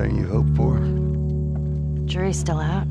everything you hoped for? Jury's still out.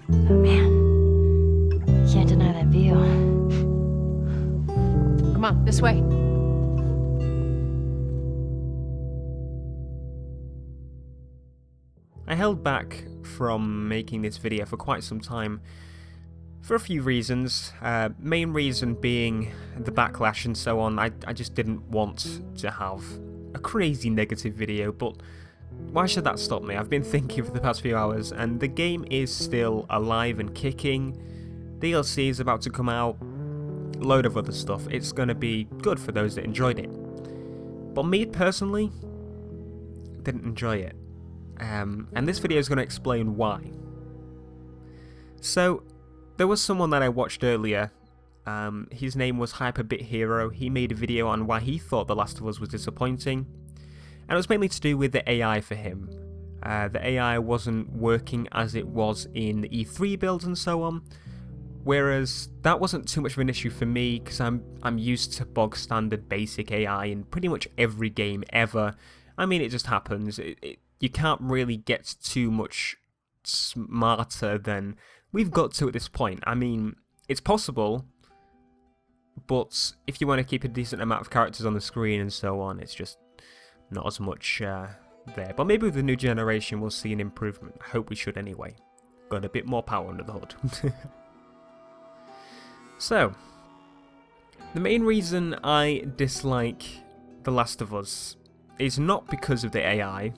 Oh man, can't deny that view. Come on, this way. I held back from making this video for quite some time for a few reasons. Main reason being the backlash and so on. I just didn't want to have a crazy negative video, but why should that stop me? I've been thinking for the past few hours, and the game is still alive and kicking. DLC is about to come out, a load of other stuff. It's going to be good for those that enjoyed it. But me personally, didn't enjoy it. And this video is going to explain why. So, there was someone that I watched earlier. His name was Hyperbit Hero. He made a video on why he thought The Last of Us was disappointing. And it was mainly to do with the AI for him. The AI wasn't working as it was in the E3 builds and so on. Whereas that wasn't too much of an issue for me, because I'm used to bog standard basic AI in pretty much every game ever. I mean, it just happens. You can't really get too much smarter than we've got to at this point. I mean, it's possible, but if you want to keep a decent amount of characters on the screen and so on, it's just not as much there. But maybe with the new generation we'll see an improvement. I hope we should anyway. Got a bit more power under the hood. So, the main reason I dislike The Last of Us is not because of the AI,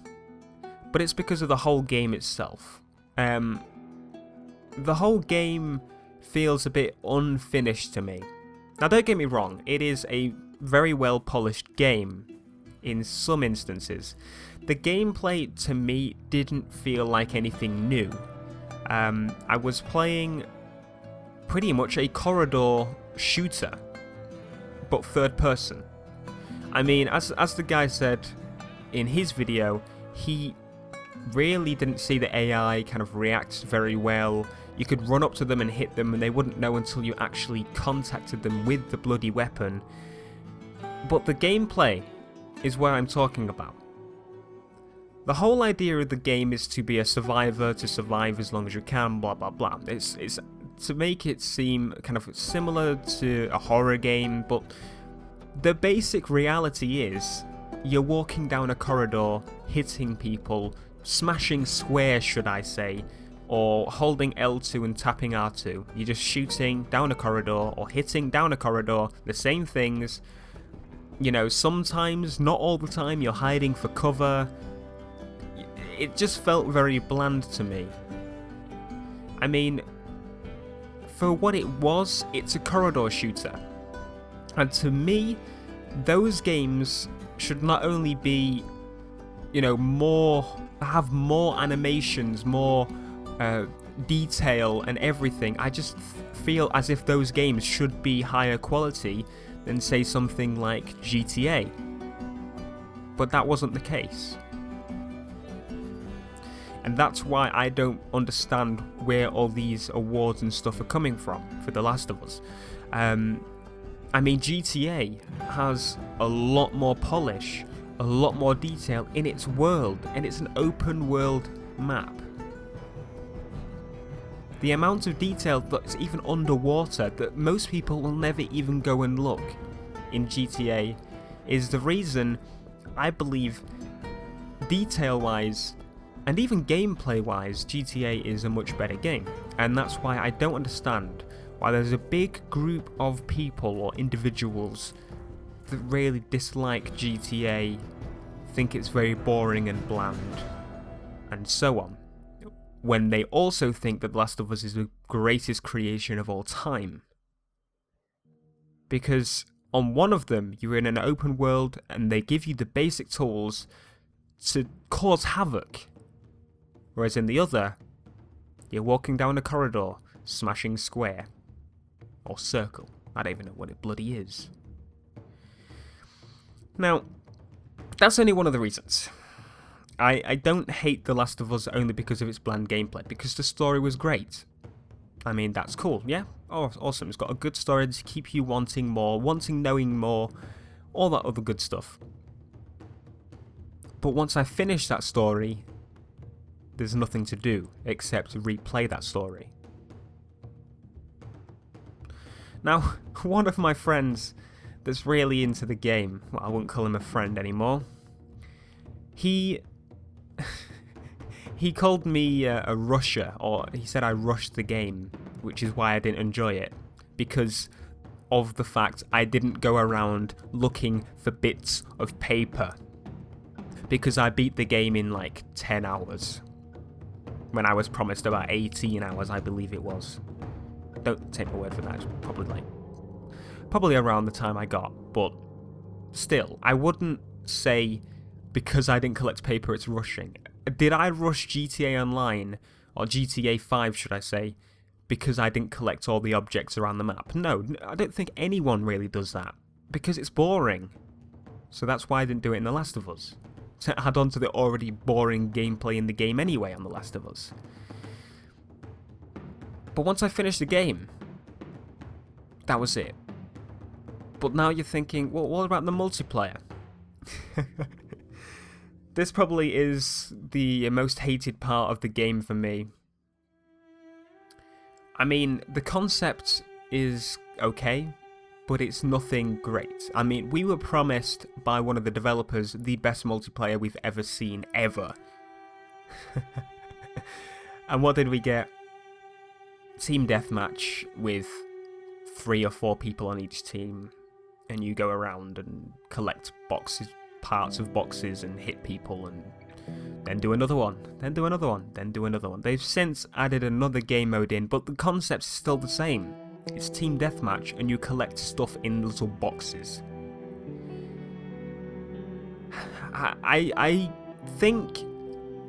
but it's because of the whole game itself. The whole game feels a bit unfinished to me. Now don't get me wrong, it is a very well polished game in some instances. The gameplay to me didn't feel like anything new. I was playing pretty much a corridor shooter, but third person. I mean, as the guy said in his video, he really didn't see the AI kind of react very well. You could run up to them and hit them and they wouldn't know until you actually contacted them with the bloody weapon. But the gameplay is what I'm talking about. The whole idea of the game is to be a survivor, to survive as long as you can, blah blah blah. It's to make it seem kind of similar to a horror game, but the basic reality is you're walking down a corridor, hitting people, smashing squares, should I say, or holding L2 and tapping R2. You're just shooting down a corridor or hitting down a corridor, the same things. You know, sometimes, not all the time, you're hiding for cover. It just felt very bland to me. I mean, for what it was, it's a corridor shooter. And to me, those games should not only be, you know, have more animations, more detail and everything. I just feel as if those games should be higher quality than, say, something like GTA. But that wasn't the case. And that's why I don't understand where all these awards and stuff are coming from for The Last of Us. I mean, GTA has a lot more polish, a lot more detail in its world, and it's an open world map. The amount of detail that's even underwater that most people will never even go and look in GTA is the reason I believe, detail-wise and even gameplay-wise, GTA is a much better game. And that's why I don't understand why there's a big group of people or individuals that really dislike GTA, think it's very boring and bland, and so on, when they also think that The Last of Us is the greatest creation of all time. Because on one of them, you're in an open world and they give you the basic tools to cause havoc, whereas in the other, you're walking down a corridor, smashing square, or circle. I don't even know what it bloody is. Now, that's only one of the reasons. I don't hate The Last of Us only because of its bland gameplay, because the story was great. I mean, that's cool, yeah? Oh, awesome. It's got a good story to keep you wanting more, wanting knowing more, all that other good stuff. But once I finish that story, there's nothing to do except to replay that story. Now, one of my friends that's really into the game, well, I wouldn't call him a friend anymore, he called me a rusher, or he said I rushed the game, which is why I didn't enjoy it, because of the fact I didn't go around looking for bits of paper, because I beat the game in like 10 hours, when I was promised about 18 hours, I believe it was. Don't take my word for that, it's probably around the time I got, but still, I wouldn't say because I didn't collect paper it's rushing. Did I rush GTA Online, or GTA 5 should I say, because I didn't collect all the objects around the map? No, I don't think anyone really does that, because it's boring. So that's why I didn't do it in The Last of Us, to add on to the already boring gameplay in the game anyway on The Last of Us. But once I finished the game, that was it. But now you're thinking, well, what about the multiplayer? This probably is the most hated part of the game for me. I mean, the concept is okay, but it's nothing great. I mean, we were promised by one of the developers the best multiplayer we've ever seen, ever. And what did we get? Team deathmatch with 3 or 4 people on each team, and you go around and collect boxes, parts of boxes, and hit people, and then do another one, then do another one, then do another one. They've since added another game mode in, but the concept's still the same. It's team deathmatch, and you collect stuff in little boxes. I think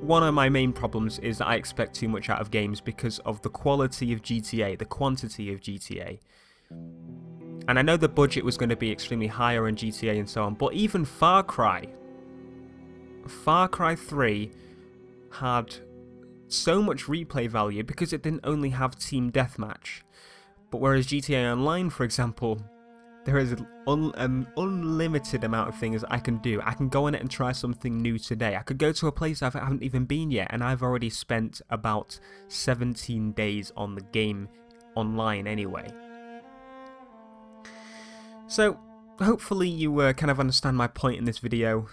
one of my main problems is that I expect too much out of games because of the quality of GTA, the quantity of GTA. And I know the budget was going to be extremely higher in GTA and so on, but even Far Cry 3 had so much replay value because it didn't only have team deathmatch. But whereas GTA Online, for example, there is an unlimited amount of things I can do. I can go on it and try something new today. I could go to a place I haven't even been yet, and I've already spent about 17 days on the game online anyway. So, hopefully you kind of understand my point in this video,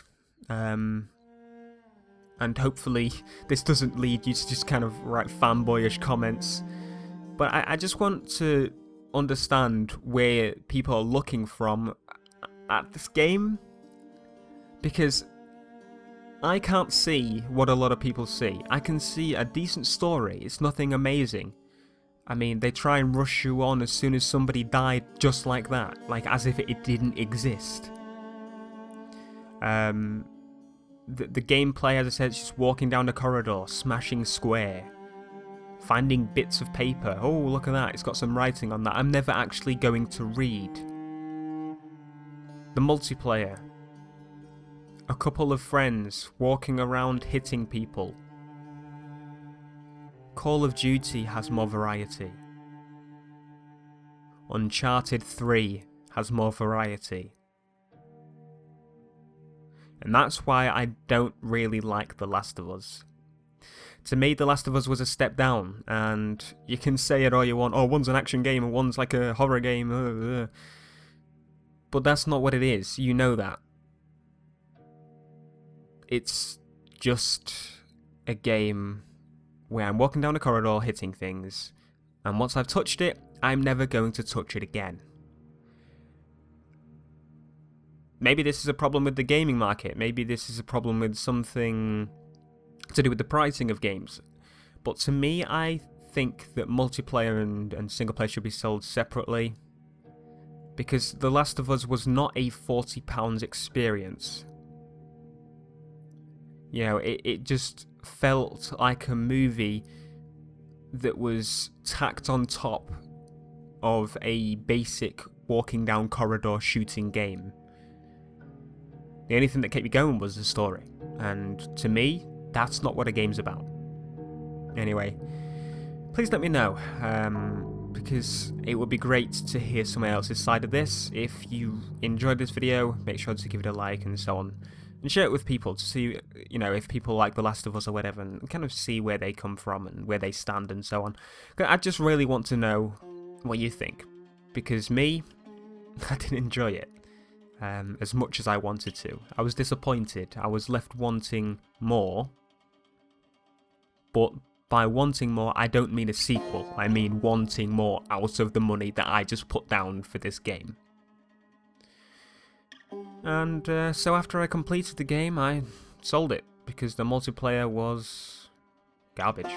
and hopefully this doesn't lead you to just kind of write fanboyish comments. But I just want to understand where people are looking from at this game, because I can't see what a lot of people see. I can see a decent story, it's nothing amazing. I mean, they try and rush you on as soon as somebody died, just like that, like as if it didn't exist. The gameplay, as I said, is just walking down the corridor, smashing square, finding bits of paper. Oh, look at that, it's got some writing on that I'm never actually going to read. The multiplayer. A couple of friends walking around hitting people. Call of Duty has more variety. Uncharted 3 has more variety. And that's why I don't really like The Last of Us. To me, The Last of Us was a step down, and you can say it all you want, oh, one's an action game and one's like a horror game, but that's not what it is, you know that. It's just a game where I'm walking down a corridor hitting things, and once I've touched it, I'm never going to touch it again. Maybe this is a problem with the gaming market, maybe this is a problem with something to do with the pricing of games, but to me, I think that multiplayer and single player should be sold separately, because The Last of Us was not a £40 experience. You know, it just felt like a movie that was tacked on top of a basic walking down corridor shooting game. The only thing that kept me going was the story, and to me, that's not what a game's about. Anyway, please let me know, because it would be great to hear someone else's side of this. If you enjoyed this video, make sure to give it a like and so on. and share it with people to see, you know, if people like The Last of Us or whatever, and kind of see where they come from and where they stand and so on. I just really want to know what you think, because me, I didn't enjoy it as much as I wanted to. I was disappointed. I was left wanting more, but by wanting more, I don't mean a sequel. I mean wanting more out of the money that I just put down for this game. And so after I completed the game, I sold it, because the multiplayer was garbage.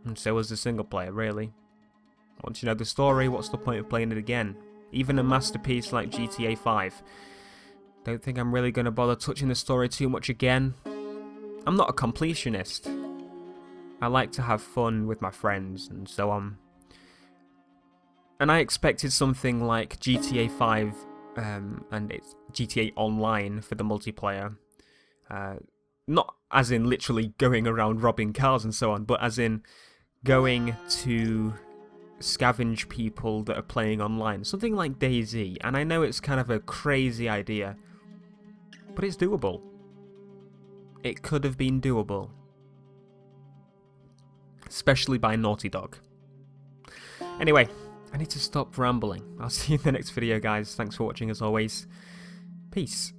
And so was the single player, really. Once you know the story, what's the point of playing it again? Even a masterpiece like GTA 5. Don't think I'm really going to bother touching the story too much again. I'm not a completionist. I like to have fun with my friends and so on. And I expected something like GTA 5 and it's GTA Online for the multiplayer. Not as in literally going around robbing cars and so on, but as in going to scavenge people that are playing online. Something like DayZ. And I know it's kind of a crazy idea, but it's doable. It could have been doable. Especially by Naughty Dog. Anyway, I need to stop rambling. I'll see you in the next video, guys. Thanks for watching as always. Peace.